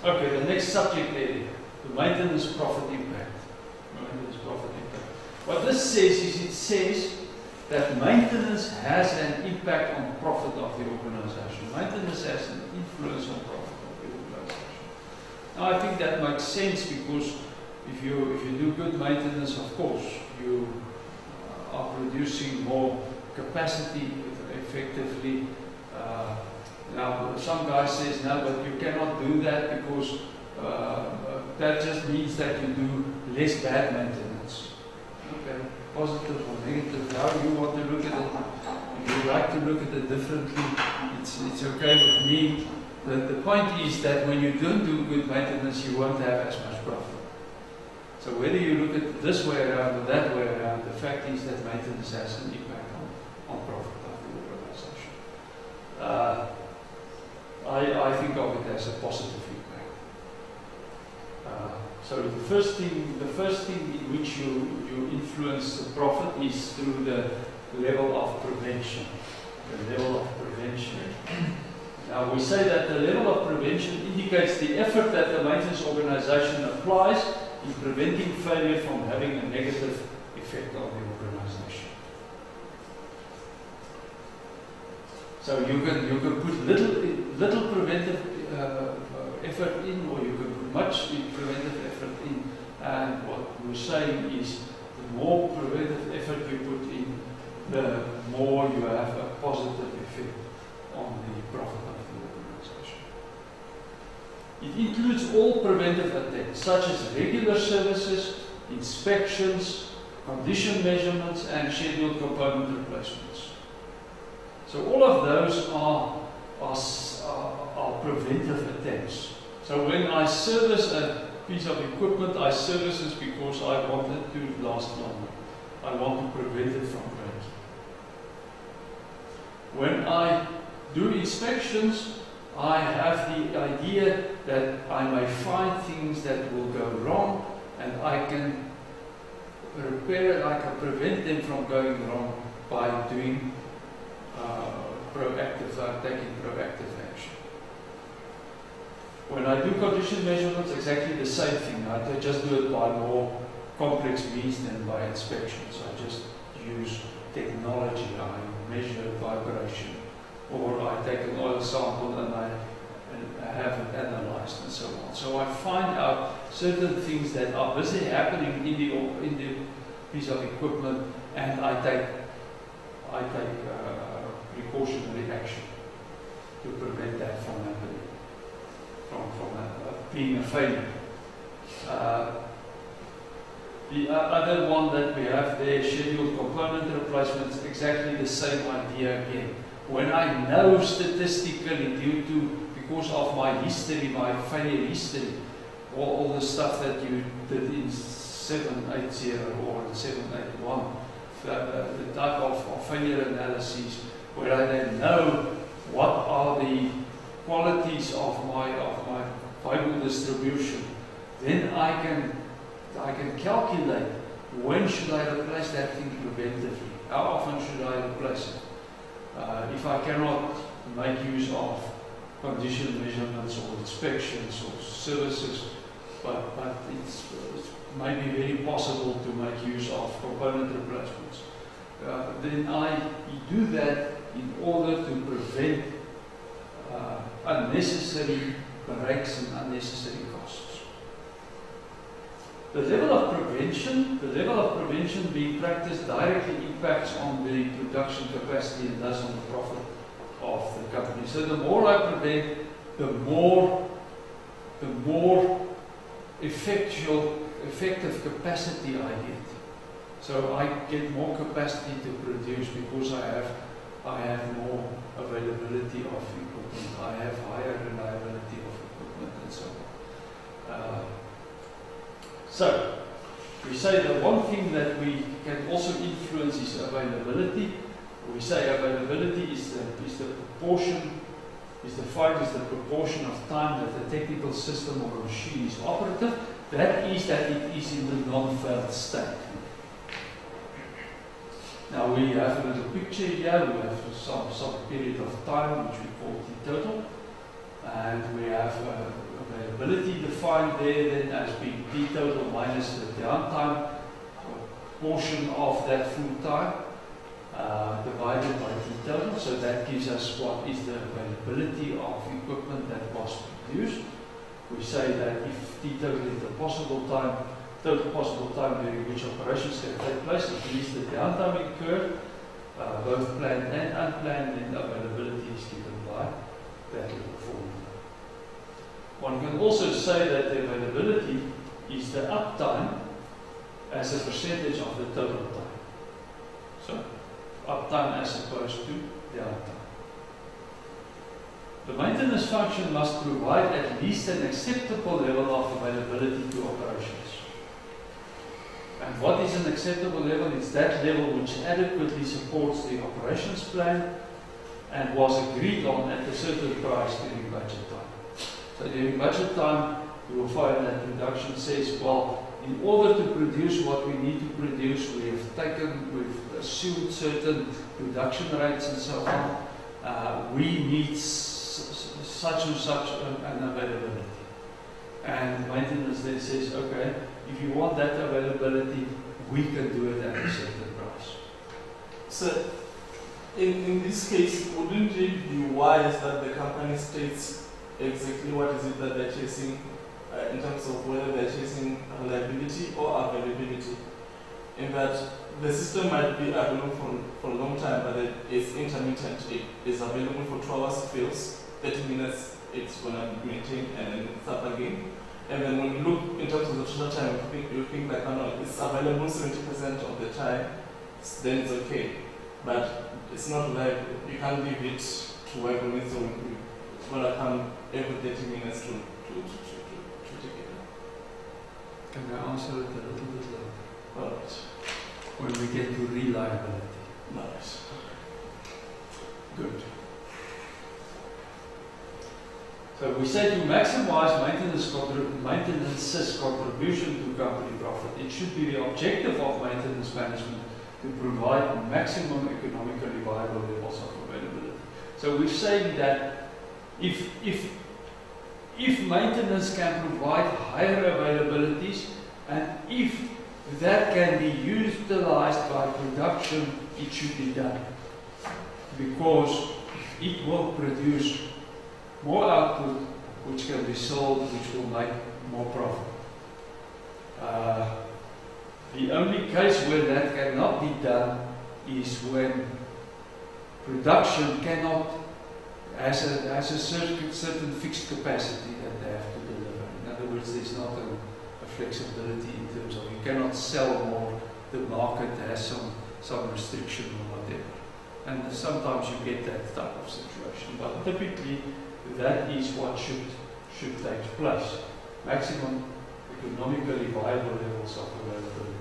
Okay, the next subject area, the maintenance profit impact. Maintenance profit impact. What this says is it says that maintenance has an impact on profit of the organization. Maintenance has an influence on profit of the organization. Now I think that makes sense because if you do good maintenance, of course, you are producing more capacity effectively. Now some guy says, no, but you cannot do that because that just means that you do less bad maintenance. Okay, positive or negative, how you want to look at it. If you like to look at it differently, it's okay with me. The point is that when you don't do good maintenance, you won't have as much profit. So whether you look at it this way around or that way around, the fact is that maintenance has an impact on profit of the organization. I think of it as a positive impact. So the first thing in which you influence the profit is through the level of prevention. The level of prevention. Now we say that the level of prevention indicates the effort that the maintenance organization applies in preventing failure from having a negative effect on the organization. So you can put little preventive effort in, or you can put much preventive effort in. And what we're saying is, the more preventive effort you put in, the more you have a positive effect on the profit of the organization. It includes all preventive attempts, such as regular services, inspections, condition measurements, and scheduled component replacements. So all of those are preventive attempts. So when I service a piece of equipment, I service it because I want it to last longer. I want to prevent it from breaking. When I do inspections, I have the idea that I may find things that will go wrong, and I can repair it, I can prevent them from going wrong by doing taking proactive action. When I do condition measurements, exactly the same thing. I just do it by more complex means than by inspections. I just use technology. I measure vibration, or I take an oil sample and I have it analyzed and so on. So I find out certain things that are busy happening in the piece of equipment, and I take precautionary action to prevent that from happening, from being a failure. The other one that we have there, scheduled component replacements, exactly the same idea again. When I know statistically, because of my history, my failure history, all the stuff that you did in 780 or 781, the type of failure analysis, where I then know what are the qualities of my Bible distribution, then I can calculate when should I replace that thing preventively. How often should I replace it? If I cannot make use of condition measurements or inspections or services, but it's maybe very possible to make use of component replacements, then I do that in order to prevent unnecessary breaks and unnecessary costs. The level of prevention being practiced directly impacts on the production capacity and thus on the profit of the company. So the more I prevent, the more effective capacity I get. So I get more capacity to produce because I have more availability of equipment. I have higher reliability of equipment and so on. So we say that one thing that we can also influence is availability. We say availability is the proportion of time that the technical system or machine is operative. That is that it is in the non-failed state. Now we have a little picture here. We have some period of time which we call T total, and we have availability defined there then as being T total minus the downtime portion of that full time divided by T total. So that gives us what is the availability of equipment that was produced. We say that if T total is the total possible time during which operations can take place, at least the downtime incurred, both planned and unplanned, then availability is given by that little formula. One can also say that the availability is the uptime as a percentage of the total time. So, uptime as opposed to downtime. The maintenance function must provide at least an acceptable level of availability to operations. And what is an acceptable level? It's that level which adequately supports the operations plan and was agreed on at a certain price during budget time. So during budget time, you will find that production says, well, in order to produce what we need to produce, we've assumed certain production rates and so on. We need such and such an availability. And maintenance then says, okay, if you want that availability, we can do it at a certain price. So, in this case, wouldn't it be wise that the company states exactly what is it that they're chasing in terms of whether they're chasing reliability or availability? In that the system might be available for a long time, but it's intermittent. It is available for 2 hours, fails, 30 minutes, it's going to maintain and then start again. And then when you look in terms of the total time, you think like, no, it's available 70% of the time, then it's okay. But it's not like you can't leave it to work on its own. It's going to come every 30 minutes to take it. Can I answer it a little bit later? Alright. When we get to reliability. Nice. Good. So we say to maximize maintenance's contribution to company profit, it should be the objective of maintenance management to provide maximum economically viable levels of availability. So we're saying that if maintenance can provide higher availabilities, and if that can be utilized by production, it should be done. Because it will produce more output, which can be sold, which will make more profit. The only case where that cannot be done is when production has a certain fixed capacity that they have to deliver. In other words, there's not a flexibility in terms of you cannot sell more, the market has some restriction or whatever. And sometimes you get that type of situation. But typically, that is what should take place. Maximum economically viable levels of availability.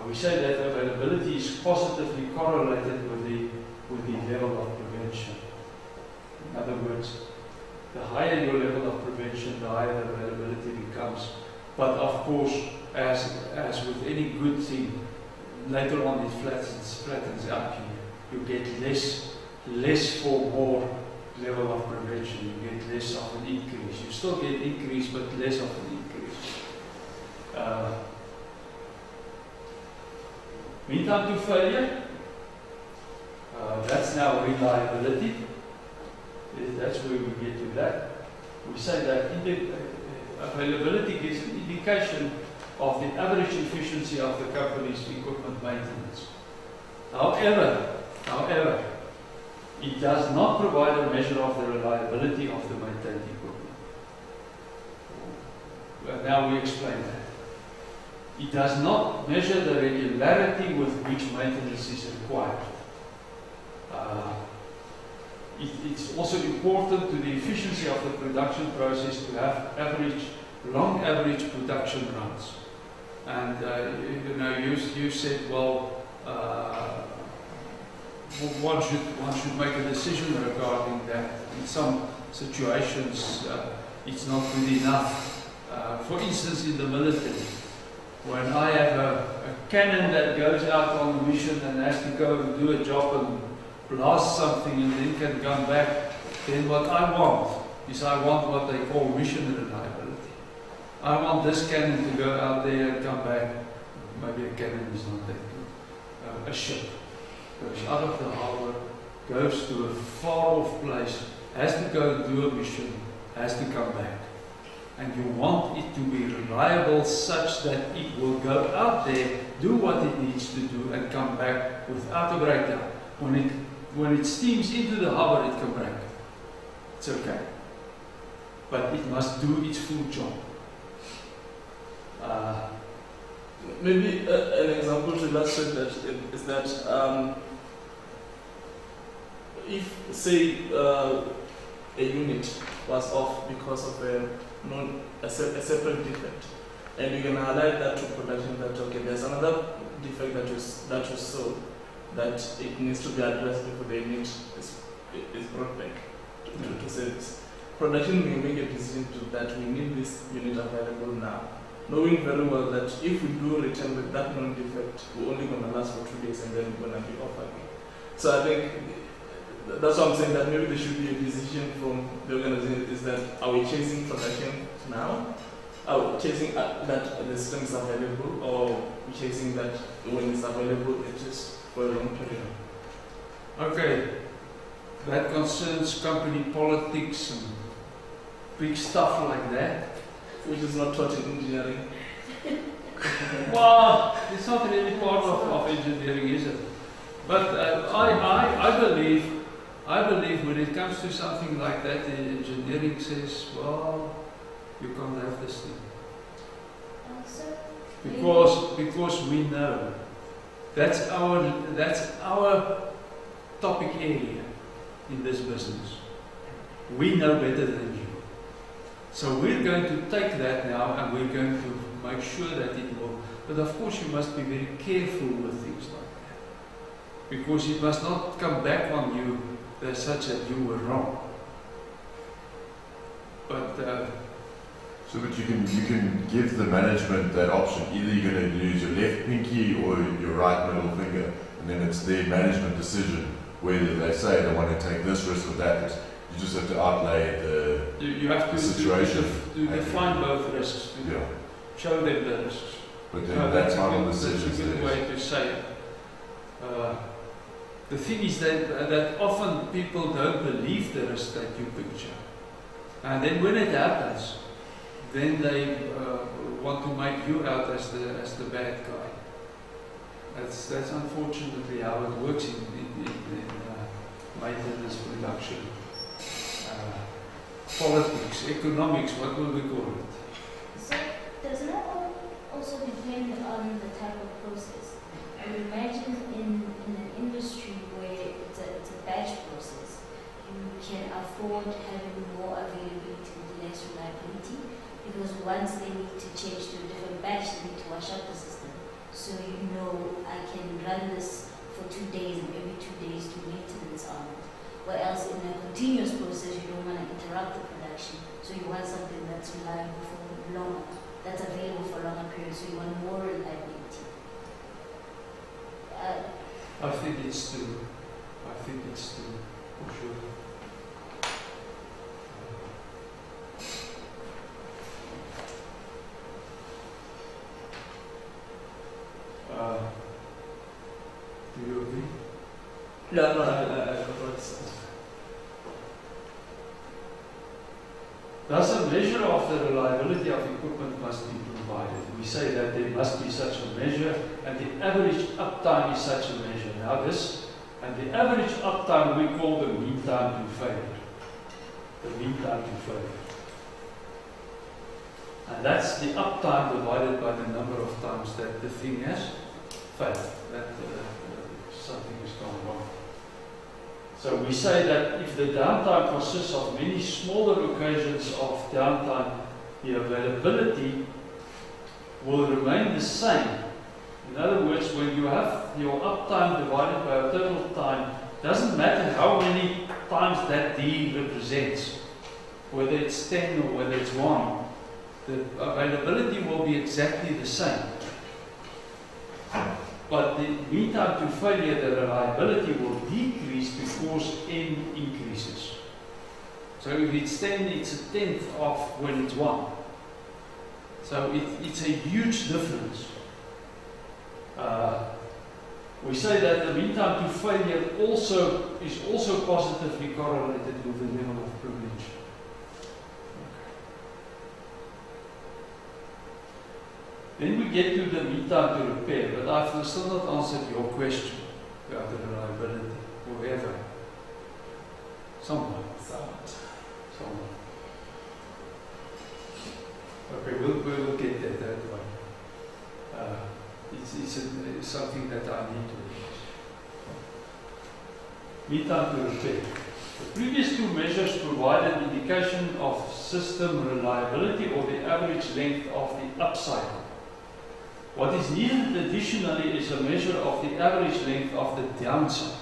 We say that availability is positively correlated with the level of prevention. In other words, the higher your level of prevention, the higher the availability becomes. But of course, as with any good thing, later on it flattens out. You get less for more level of prevention. You get less of an increase. You still get increase, but less of an increase. Mean time to failure. That's now reliability. That's where we get to that. We say that availability gives an indication of the average efficiency of the company's equipment maintenance. However, it does not provide a measure of the reliability of the maintained equipment. Well, now we explain that. It does not measure the regularity with which maintenance is required. It's also important to the efficiency of the production process to have long average production runs. And you said, well, one should make a decision regarding that. In some situations, it's not good enough. For instance, in the military, when I have a cannon that goes out on a mission and has to go and do a job and blast something and then can come back, then what I want is what they call mission reliability. I want this cannon to go out there and come back. Maybe a cannon is not that good. A ship goes out of the harbor, goes to a far off place, has to go and do a mission, has to come back. And you want it to be reliable such that it will go out there, do what it needs to do, and come back without a breakdown. When it steams into the harbor, it can break. It's okay. But it must do its full job. Maybe an example to illustrate that is that if, say, a unit was off because of a separate defect, and you can highlight that to production that okay, there's another defect that you saw that it needs to be addressed before the unit is brought back to service. Production may make a decision that we need this unit available now, knowing very well that if we do return with that known defect, we're only going to last for 2 days and then we're going to be off again. So I think that's what I'm saying, that maybe there should be a decision from the organization, is that are we chasing production now? Are we chasing that the system is available, or we chasing that when it's available it is for a long period? Okay, that concerns company politics and big stuff like that. Which is not taught in engineering. Well, it's not really part of engineering, is it? But I believe when it comes to something like that, engineering says, well, you can't have this thing. Because we know that's our topic area in this business. We know better than you. So we're going to take that now and we're going to make sure that it will. But of course you must be very careful with things like that. Because it must not come back on you such that you were wrong. But so that you can give the management that option. Either you're going to use your left pinky or your right middle finger, and then it's their management decision whether they say they want to take this risk or that risk. You just have to outlay you have to situation. To define both risks. To show them the risks. But then that's final decisions. That's a good way to say it. The thing is that often people don't believe the risk that you picture. And then when it happens, then they want to make you out as the bad guy. That's unfortunately how it works in maintenance production. Politics, economics, what will we call it? So does it not also depend on the type of process? I would imagine in an industry where it's a batch process, you can afford having more availability with less reliability, because once they need to change to a different batch, they need to wash out the system. So you know I can run this for 2 days and every 2 days do maintenance on it. Whereas in a continuous process, you don't want to interrupt the production. So you want something that's reliable for longer, that's available for longer periods. So you want more reliability. I think it's true. For sure. Do you agree? Yeah, no, I Thus, a measure of the reliability of equipment must be provided. We say that there must be such a measure, and the average uptime is such a measure. Now the average uptime we call the mean time to failure. The mean time to failure. And that's the uptime divided by the number of times that the thing has failed, that something has gone wrong. So we say that if the downtime consists of many smaller occasions of downtime, the availability will remain the same. In other words, when you have your uptime divided by a total time, doesn't matter how many times that D represents, whether it's 10 or whether it's 1, the availability will be exactly the same. But the mean time to failure, the reliability will decrease because N increases. So if it's 10, it's a tenth of when it's 1. So it's a huge difference. We say that the mean time to failure is also positively correlated with the level of prevention. Then we get to the mean time to repair, but I've still not answered your question about the reliability. Whoever. Someone. Okay, we'll get there that way. It's something that I need to address. Mean time to repair. The previous two measures provide an indication of system reliability or the average length of the upcycle. What is needed additionally is a measure of the average length of the downside,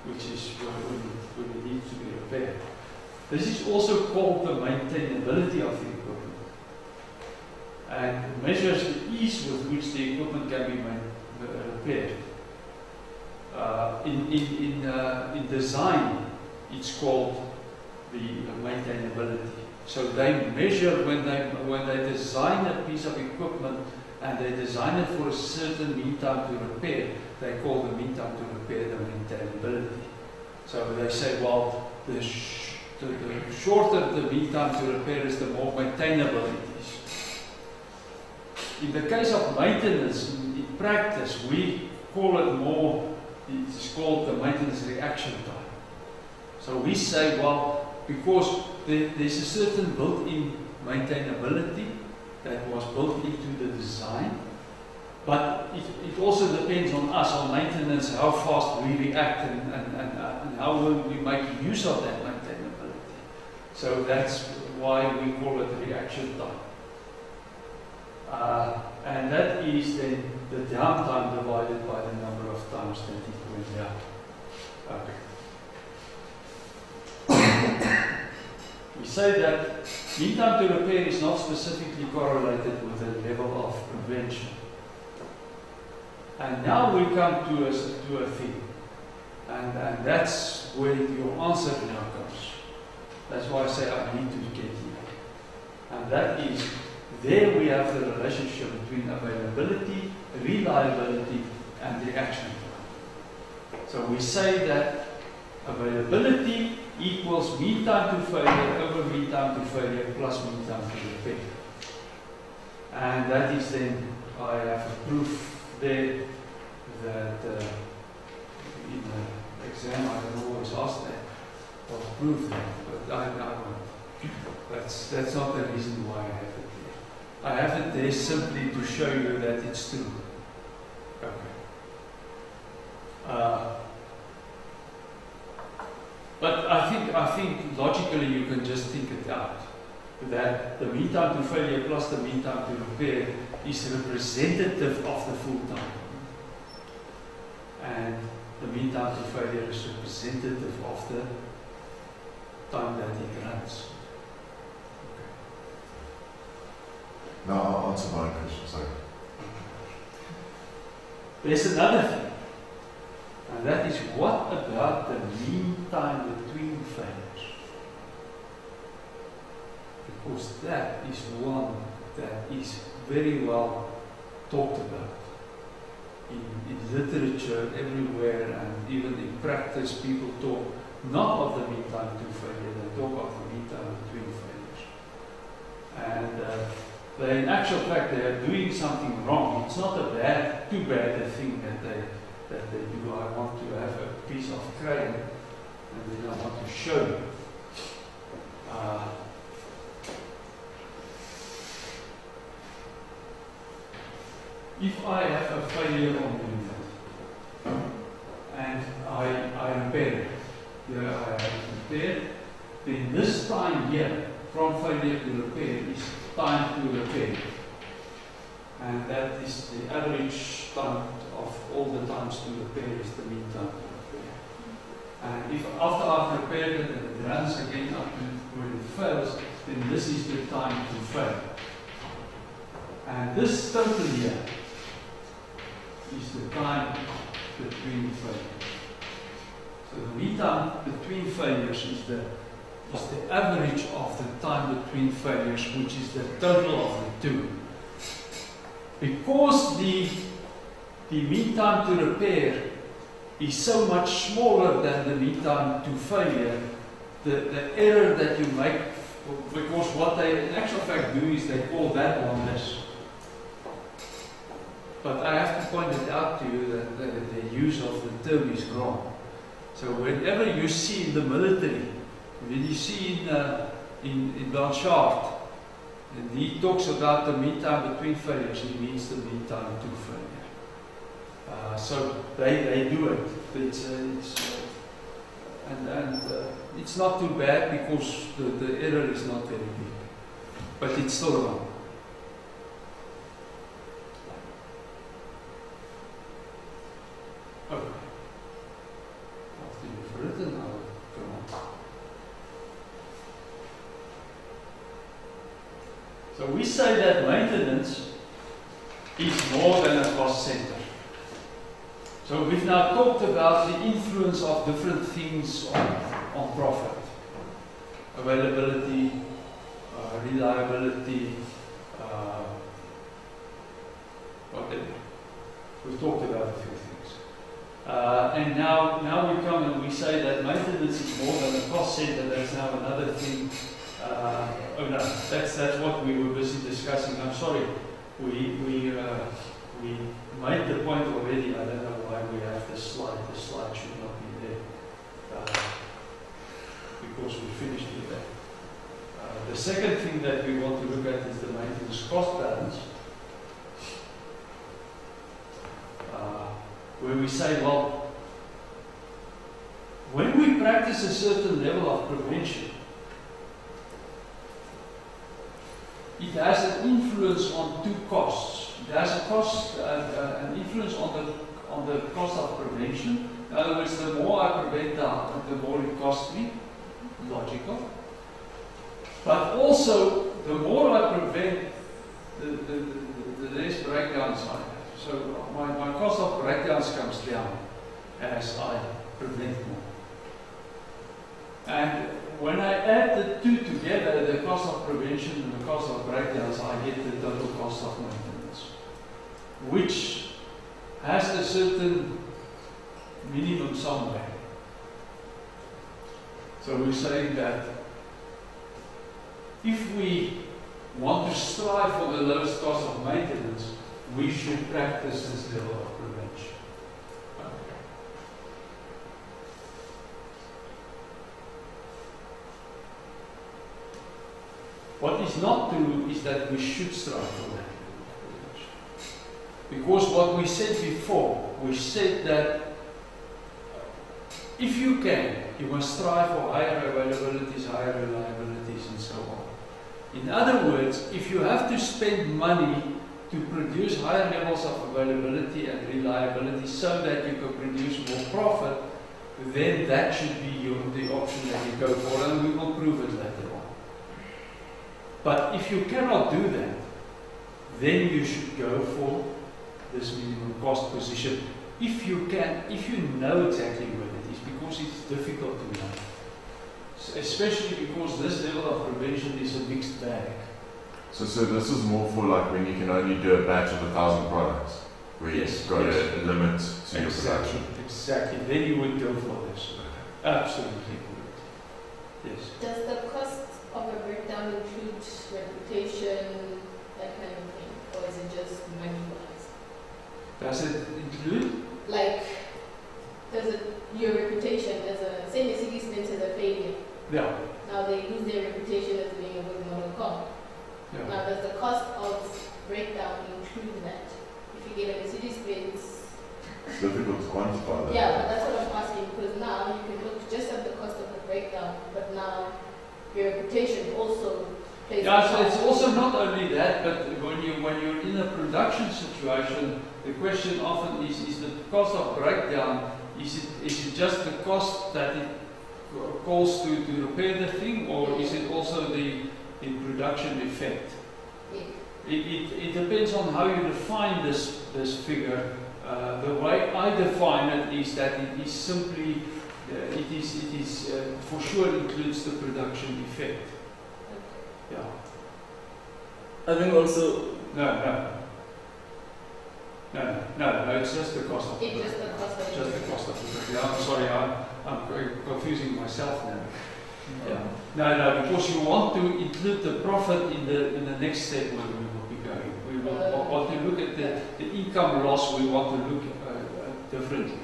which is when it needs to be repaired. This is also called the maintainability of the equipment, and measures the ease with which the equipment can be repaired. In design, it's called the maintainability. So they measure when they design a piece of equipment and they design it for a certain mean time to repair, they call the mean time to repair the maintainability. So they say, well, the shorter the mean time to repair is, the more maintainable it is. In the case of maintenance, in practice, we call it more, it's called the maintenance reaction time. So we say, well, because there's a certain built-in maintainability that was built into the design, but it also depends on us, on maintenance, how fast we react and how will we make use of that maintainability. So that's why we call it reaction time. And that is then the downtime divided by the number of times that it went down. Okay. We say that mean time to repair is not specifically correlated with the level of prevention. And now we come to a thing. And that's where your answer now comes. That's why I say I need to get here. And that is, there we have the relationship between availability, reliability, and reaction time. So we say that availability equals mean time to failure over mean time to failure plus mean time to repair. And that is then, I have a proof there that in the exam I don't always ask that or prove that, but I won't. That's not the reason why I have it there. I have it there simply to show you that it's true. Okay. But I think logically you can just think it out. That the mean time to failure plus the mean time to repair is representative of the full time. And the mean time to failure is representative of the time that it runs. Okay. Now I'll answer my question, sorry. There's another thing. And that is, what about the mean time between failures? Because that is one that is very well talked about in literature everywhere, and even in practice people talk not of the mean time to failure, they talk of the mean time between failures. And in actual fact they are doing something wrong. It's not too bad a thing that they do. I want to have a piece of crayon and then I want to show you. If I have a failure on the unit and I repair it, here I have it repaired, then this time here from failure to repair is time to repair. And that is the average time of all the times to repair is the mean time to repair. And if after I've repaired it and it runs again up to when it fails, then this is the time to fail. And this total here is the time between failures. So the mean time between failures is is the average of the time between failures, which is the total of the two. Because the mean time to repair is so much smaller than the mean time to failure, the error that you make, because what they in actual fact do is they call that one less. But I have to point it out to you that the use of the term is wrong. So whenever you see in the military, when you see in Blanchard, and he talks about the mean time between failures, he means the mean time to failure. So they do it. It's not too bad because the error is not very big, but it's still wrong. Okay. After you've written, I'll come on. So we say that maintenance is more than a cost center. So we've now talked about the influence of different things on profit. Availability, reliability, whatever. We've talked about a few things. And now we come and we say that maintenance is more than a cost center. That's now another thing. Oh no, that's what we were busy discussing. I'm sorry. We made the point already. I don't know why we have this slide. The slide should not be there because we finished with that. The second thing that we want to look at is the maintenance cost balance, where we say, well, when we practice a certain level of prevention, it has an influence on two costs. It has an influence on the cost of prevention. In other words, the more I prevent the more it costs me. Logical. But also, the more I prevent, the less breakdowns I have. So my cost of breakdowns comes down as I prevent more. And when I add the two together, the cost of prevention and the cost of breakdowns, I get the total cost of maintenance, which has a certain minimum somewhere. So we're saying that if we want to strive for the lowest cost of maintenance, we should practice this level of prevention. What is not true is that we should strive for that. Because what we said before, we said that if you can, you must strive for higher availabilities, higher reliabilities, and so on. In other words, if you have to spend money to produce higher levels of availability and reliability so that you can produce more profit, then that should be the option that you go for, and we will prove it later on. But if you cannot do that, then you should go for this minimum cost position. If you can, if you know exactly what it is, because it's difficult to know. Especially because this level of prevention is a mixed bag. So this is more for like when you can only do a batch of 1,000 products, where you've got a limit to your production. Exactly. Then you would go for this. Absolutely would. Yes. Does the cost of a breakdown include reputation, that kind of thing, or is it just money-wise? Does it include? Like, your reputation as say Mercedes-Benz is a failure. Yeah. Now they lose their reputation as being a good model car. Yeah. Now does the cost of breakdown include that? If you get a Mercedes-Benz. It's difficult to quantify that. Yeah, but that's what I'm asking, because now you can look just at the cost of the breakdown, but now your reputation also plays Yeah, so it's also not only that, but when you're in a production situation, the question often is the cost of breakdown, is it just the cost that it costs to repair the thing, or is it also the production effect? Yeah. It depends on how you define this figure. The way I define it is that it is simply it is for sure includes the production effect. Yeah. I think also No, it's just the cost of It's the just the cost of just the cost of the yeah, I'm sorry, I'm confusing myself now. Yeah. No, because you want to include the profit in the next step where we will be going. We will want to look at the income loss. We want to look differently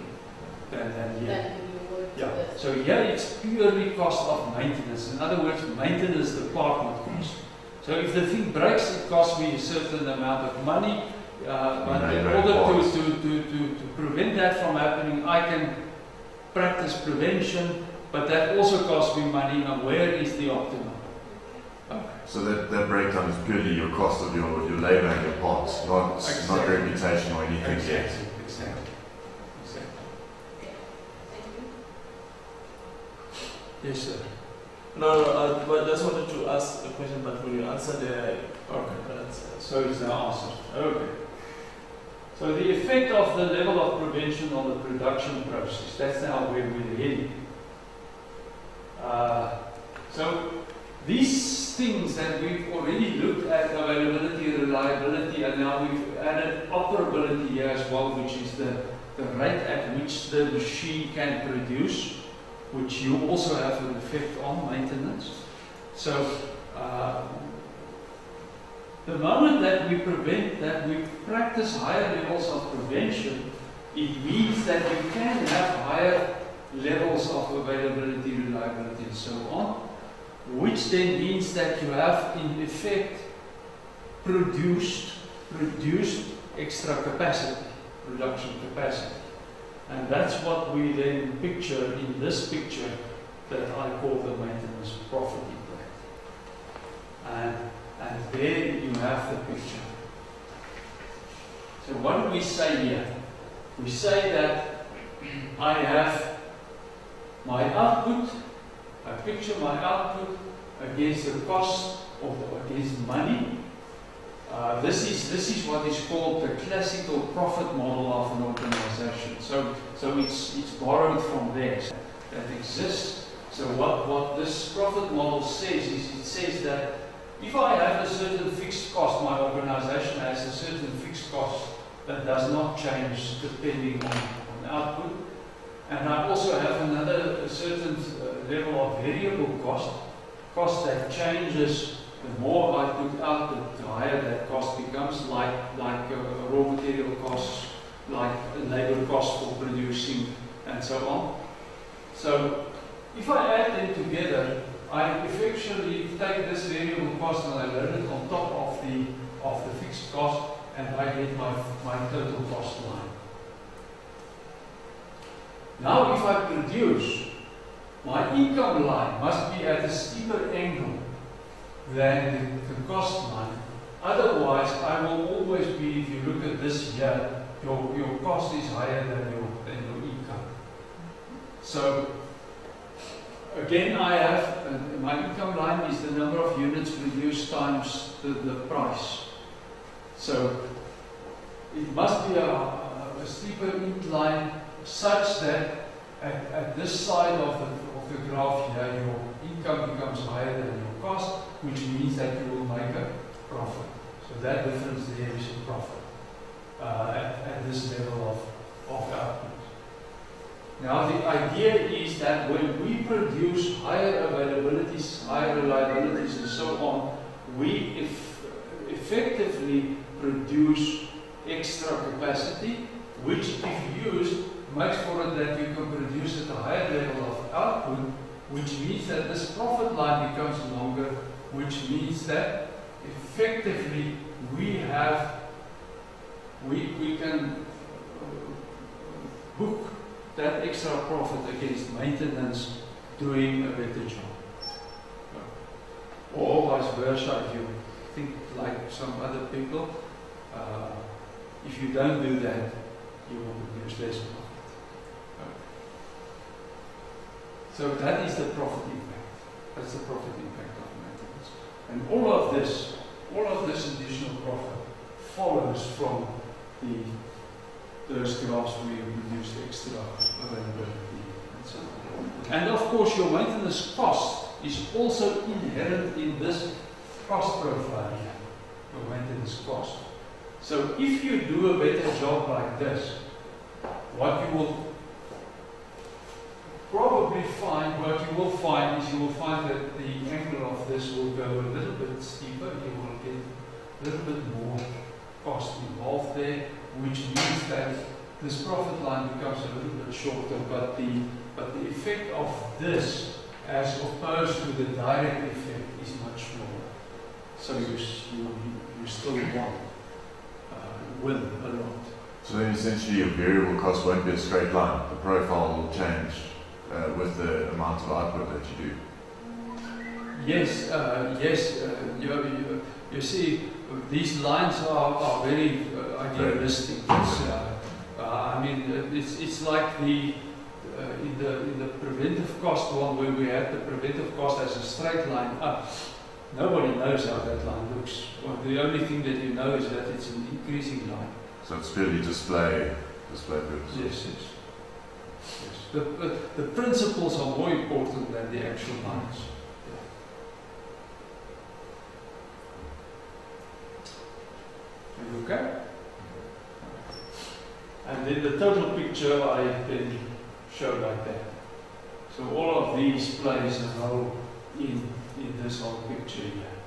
than here. Then you would Yeah. So here it's purely cost of maintenance. In other words, maintenance department cost. So if the thing breaks, it costs me a certain amount of money. But in order to prevent that from happening, I can practice prevention, but that also costs me money. Now, where is the optimum? Okay. So that breakdown is purely your cost of your labour and your parts, not Exactly. reputation or anything yet. Exactly. Thank you. Yes, sir. no, but I just wanted to ask a question, but when you answered it, Okay. answer. So it's now answered. Okay. So the effect of the level of prevention on the production process, that's now where we're heading. So these things that we've already looked at, availability, reliability, and now we've added operability here as well, which is the rate at which the machine can produce, which you also have an effect on maintenance. So the moment that we practice higher levels of prevention, it means that you can have higher levels of availability, reliability, and so on, which then means that you have, in effect, produced extra capacity, production capacity. And that's what we then picture in this picture that I call the maintenance profit impact. And there you have the picture. So what do we say here? We say that I have my output, I picture my output against the cost of against money. This is what is called the classical profit model of an organization. So it's borrowed from there. That exists. So what this profit model says is it says that if I have a certain fixed cost, my organization has a certain fixed cost that does not change depending on output. And I also have a certain level of variable cost that changes. The more I put out, the higher that cost becomes, like raw material costs, like labor costs for producing, and so on. So if I add them together, I effectively take this variable cost and I load it on top of the fixed cost, and I get my total cost line. Now if I produce, my income line must be at a steeper angle than the cost line. Otherwise, I will always be, if you look at this here, your cost is higher than your income. So again, I have my income line is the number of units produced times the price. So it must be a steeper incline such that at this side of the graph here, your income becomes higher than your cost, which means that you will make a profit. So that difference there is a profit at this level of output. Now the idea is that when we produce higher availabilities, higher reliabilities, and so on, we effectively produce extra capacity, which if used makes for it that you can produce at a higher level of output, which means that this profit line becomes longer, which means that effectively we can book that extra profit against maintenance doing a better job. Or vice versa, if you think like some other people, if you don't do that, you will produce less profit. So that is the profit impact. That's the profit impact of maintenance. And all of this additional profit follows from those graphs where you produce extra availability and So, and of course, your maintenance cost is also inherent in this cost profile here, your maintenance cost. So if you do a better job like this, what you will probably find, what you will find is you will find that the angle of this will go a little bit steeper. You will get a little bit more cost involved there, which means that this profit line becomes a little bit shorter, but the effect of this, as opposed to the direct effect, is much smaller. So you still win a lot. So then essentially your variable cost won't be a straight line. The profile will change with the amount of output that you do. Yes, you see, these lines are very idealistic. I mean, it's like the in the preventive cost one, where we had the preventive cost as a straight line up. Nobody knows how that line looks. Well, the only thing that you know is that it's an increasing line. So it's purely display purposes. Yes. The principles are more important than the actual lines. Okay? And then the total picture I then show like that. So all of these plays a role in this whole picture here.